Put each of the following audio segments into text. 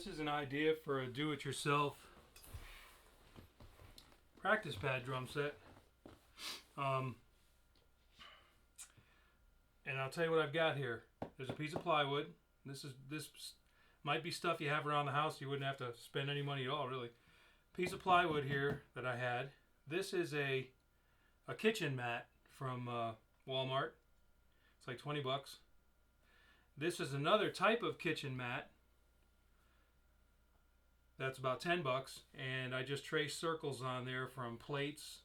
This is an idea for a do-it-yourself practice pad drum set. And I'll tell you what I've got here. There's a piece of plywood. This might be stuff you have around the house. You wouldn't have to spend any money at all, really. Piece of plywood here that I had. This is a kitchen mat from Walmart. It's like 20 bucks. This is another type of kitchen mat. That's about 10 bucks. And I just traced circles on there from plates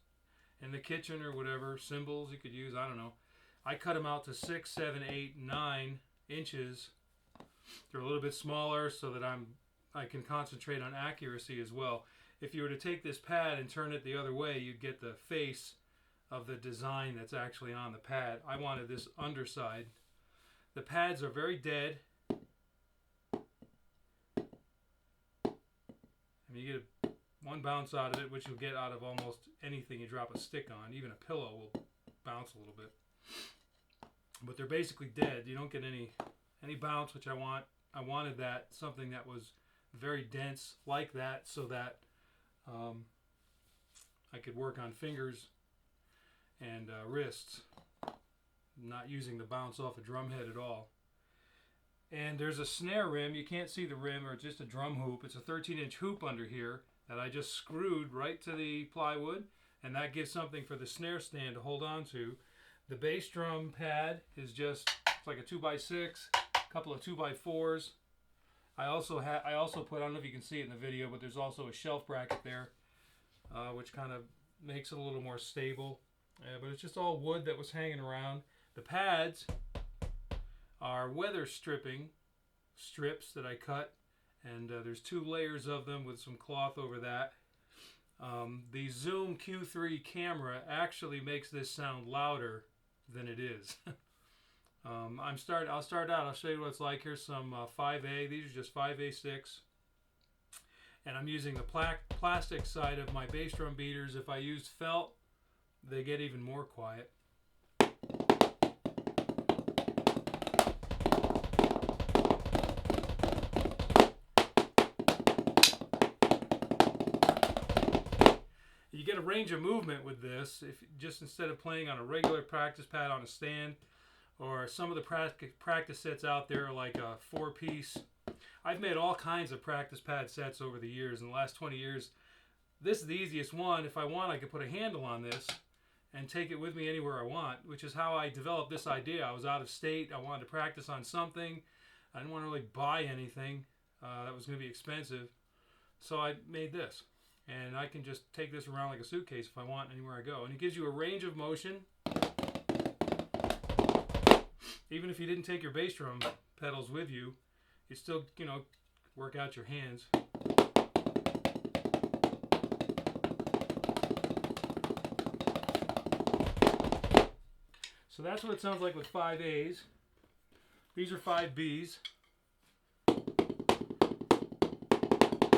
in the kitchen or whatever. Symbols you could use. I don't know. I cut them out to 6, 7, 8, 9 inches. They're a little bit smaller so that I can concentrate on accuracy as well. If you were to take this pad and turn it the other way, you'd get the face of the design that's actually on the pad. I wanted this underside. The pads are very dead. And you get one bounce out of it, which you'll get out of almost anything you drop a stick on. Even a pillow will bounce a little bit. But they're basically dead. You don't get any bounce, which I want. I wanted that, something that was very dense like that, so that I could work on fingers and wrists, not using the bounce off a drum head at all. And there's a snare rim. You can't see the rim, or it's just a drum hoop. It's a 13-inch hoop under here that I just screwed right to the plywood, and that gives something for the snare stand to hold on to. The bass drum pad is just, it's like a 2x6, a couple of 2x4s. I also put, I don't know if you can see it in the video, but there's also a shelf bracket there, which kind of makes it a little more stable. But it's just all wood that was hanging around. The pads are weather stripping strips that I cut, and there's 2 layers of them with some cloth over that. The Zoom Q3 camera actually makes this sound louder than it is. I'll start out. I'll show you what it's like. Here's some 5A. These are just 5A sticks. And I'm using the plastic side of my bass drum beaters. If I used felt, they get even more quiet. You get a range of movement with this, if just instead of playing on a regular practice pad on a stand, or some of the practice sets out there are like a 4-piece. I've made all kinds of practice pad sets over the years. In the last 20 years, this is the easiest one. If I want, I could put a handle on this and take it with me anywhere I want, which is how I developed this idea. I was out of state. I wanted to practice on something. I didn't want to really buy anything that was going to be expensive. So I made this. And I can just take this around like a suitcase if I want anywhere I go. And it gives you a range of motion. Even if you didn't take your bass drum pedals with you, you still, work out your hands. So that's what it sounds like with 5As. These are 5Bs.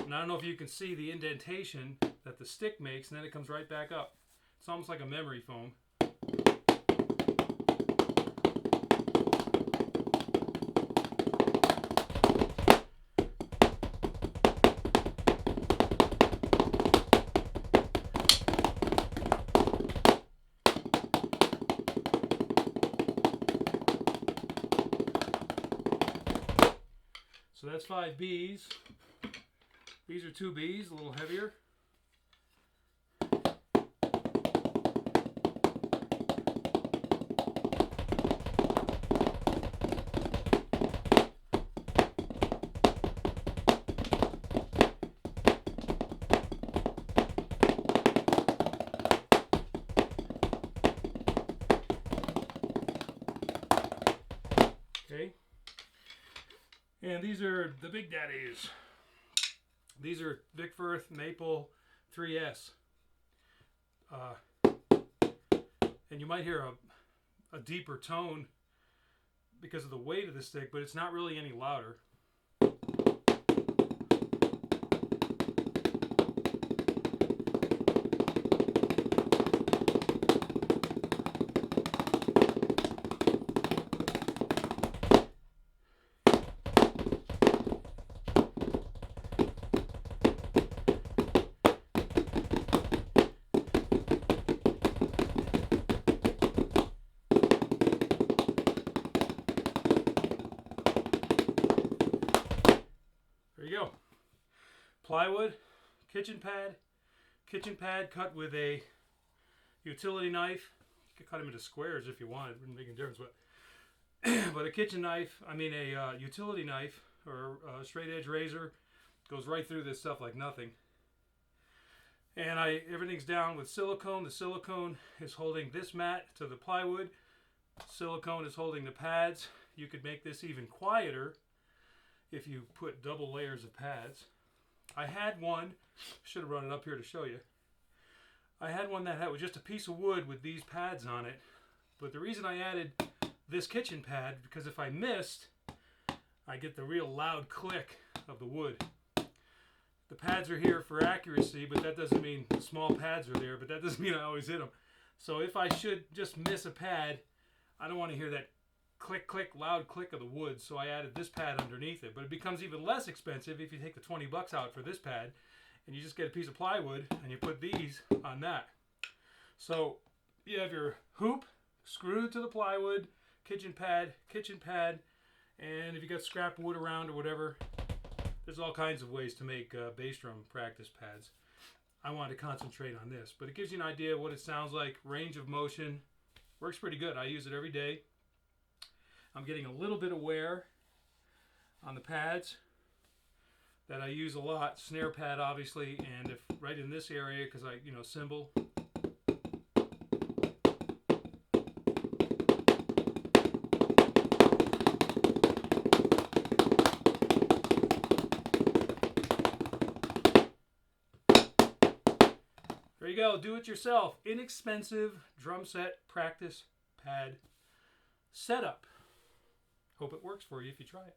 And I don't know if you can see the indentation that the stick makes, and then it comes right back up. It's almost like a memory foam. So that's 5Bs. These are 2Bs, a little heavier. Okay. And these are the big daddies. These are Vic Firth Maple 3S. And you might hear a deeper tone because of the weight of the stick, but it's not really any louder. plywood, kitchen pad cut with a utility knife. You could cut them into squares if you want. It wouldn't make a difference, but a kitchen knife, a utility knife or a straight edge razor goes right through this stuff like nothing. And everything's down with silicone. The silicone is holding this mat to the plywood. Silicone is holding the pads. You could make this even quieter if you put double layers of pads. I had one, should have brought it up here to show you. I had one that was just a piece of wood with these pads on it. But the reason I added this kitchen pad, because if I missed, I get the real loud click of the wood. The pads are here for accuracy, but that doesn't mean the small pads are there, but that doesn't mean I always hit them. So if I should just miss a pad, I don't want to hear that click, click, loud click of the wood, so I added this pad underneath it. But it becomes even less expensive if you take the 20 bucks out for this pad, and you just get a piece of plywood, and you put these on that. So you have your hoop screwed to the plywood, kitchen pad, and if you got scrap wood around or whatever, there's all kinds of ways to make bass drum practice pads. I wanted to concentrate on this, but it gives you an idea of what it sounds like. Range of motion works pretty good. I use it every day. I'm getting a little bit of wear on the pads that I use a lot. Snare pad, obviously, and if right in this area, because cymbal. There you go, do it yourself. Inexpensive drum set practice pad setup. Hope it works for you if you try it.